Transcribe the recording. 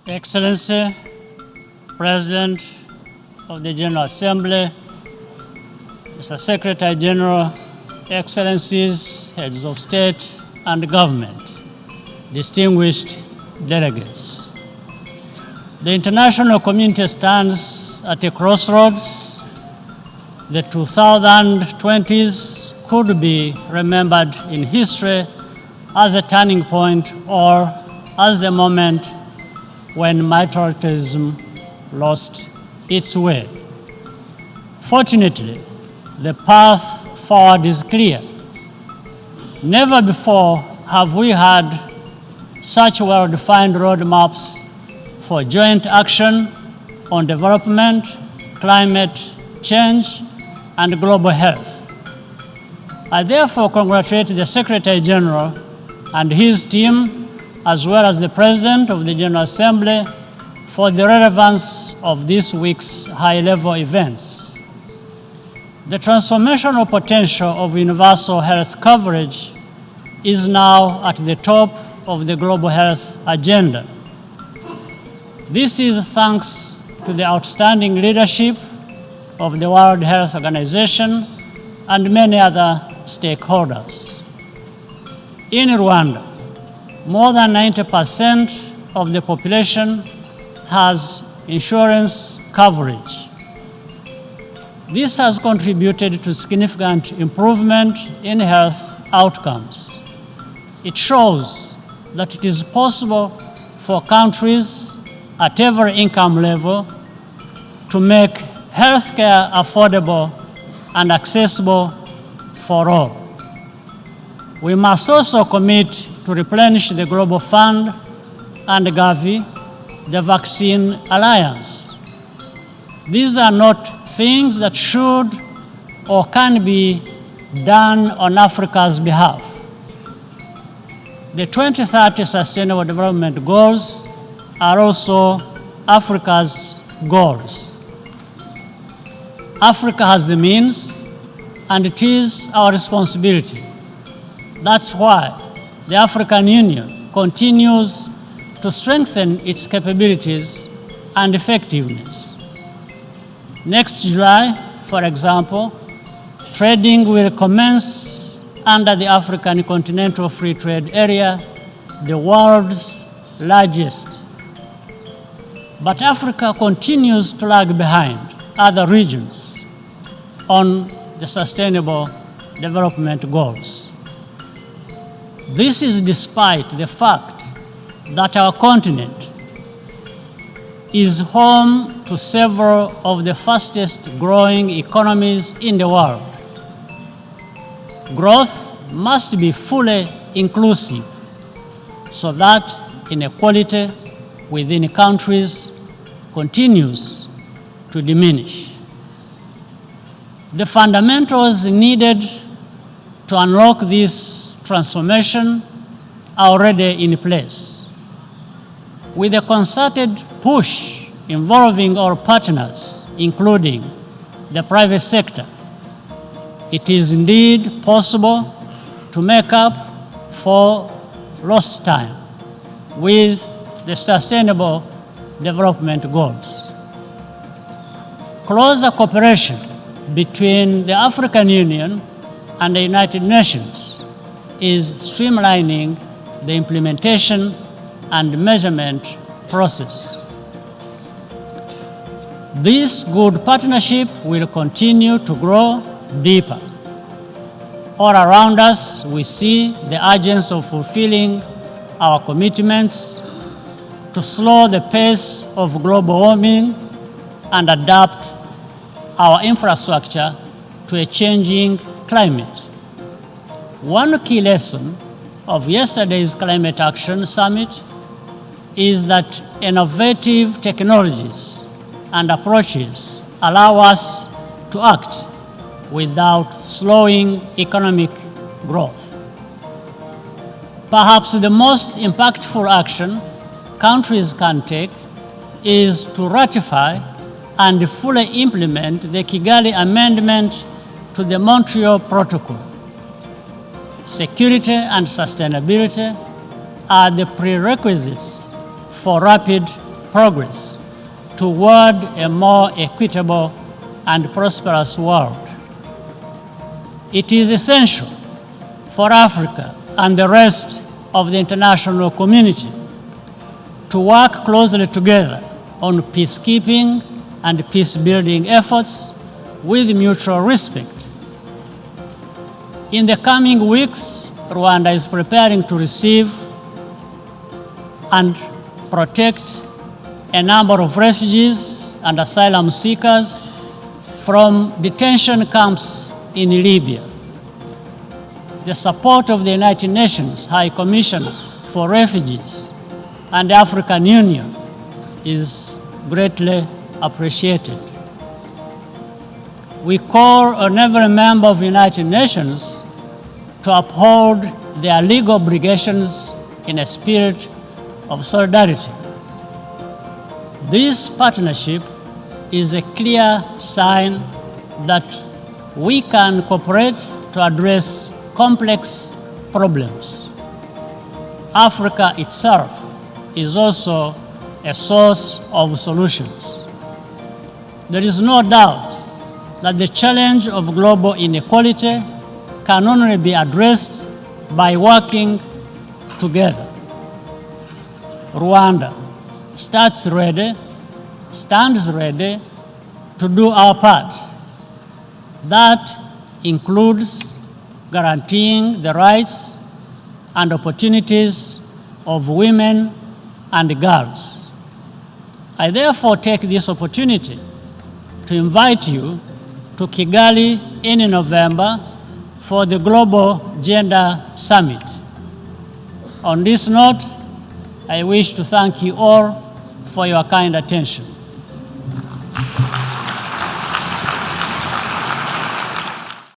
Excellency, President of the General Assembly, Mr. Secretary General, Excellencies, Heads of State and Government, distinguished delegates. The international community stands at a crossroads. The 2020s could be remembered in history as a turning point or as the moment when militarism lost its way. Fortunately, the path forward is clear. Never before have we had such well-defined roadmaps for joint action on development, climate change, and global health. I therefore congratulate the Secretary General and his team, as well as the President of the General Assembly, for the relevance of this week's high-level events. The transformational potential of universal health coverage is now at the top of the global health agenda. This is thanks to the outstanding leadership of the World Health Organization and many other stakeholders. In Rwanda, more than 90% of the population has insurance coverage. This has contributed to significant improvement in health outcomes. It shows that it is possible for countries at every income level to make healthcare affordable and accessible for all. We must also commit to replenish the Global Fund and Gavi, the Vaccine Alliance. These are not things that should or can be done on Africa's behalf. The 2030 Sustainable Development Goals are also Africa's goals. Africa has the means, and it is our responsibility. That's why the African Union continues to strengthen its capabilities and effectiveness. Next July, for example, trading will commence under the African Continental Free Trade Area, the world's largest. But Africa continues to lag behind other regions on the Sustainable Development Goals. This is despite the fact that our continent is home to several of the fastest growing economies in the world. Growth must be fully inclusive so that inequality within countries continues to diminish. The fundamentals needed to unlock this transformation are already in place. With a concerted push involving our partners, including the private sector, it is indeed possible to make up for lost time with the Sustainable Development Goals. Closer cooperation between the African Union and the United Nations is streamlining the implementation and measurement process. This good partnership will continue to grow deeper. All around us, we see the urgency of fulfilling our commitments to slow the pace of global warming and adapt our infrastructure to a changing climate. One key lesson of yesterday's Climate Action Summit is that innovative technologies and approaches allow us to act without slowing economic growth. Perhaps the most impactful action countries can take is to ratify and fully implement the Kigali Amendment to the Montreal Protocol. Security and sustainability are the prerequisites for rapid progress toward a more equitable and prosperous world. It is essential for Africa and the rest of the international community to work closely together on peacekeeping and peace-building efforts with mutual respect. In the coming weeks, Rwanda is preparing to receive and protect a number of refugees and asylum seekers from detention camps in Libya. The support of the United Nations High Commissioner for Refugees and the African Union is greatly appreciated. We call on every member of the United Nations to uphold their legal obligations in a spirit of solidarity. This partnership is a clear sign that we can cooperate to address complex problems. Africa itself is also a source of solutions. There is no doubt that the challenge of global inequality can only be addressed by working together. Rwanda stands ready to do our part. That includes guaranteeing the rights and opportunities of women and girls. I therefore take this opportunity to invite you to Kigali in November for the Global Gender Summit. On this note, I wish to thank you all for your kind attention.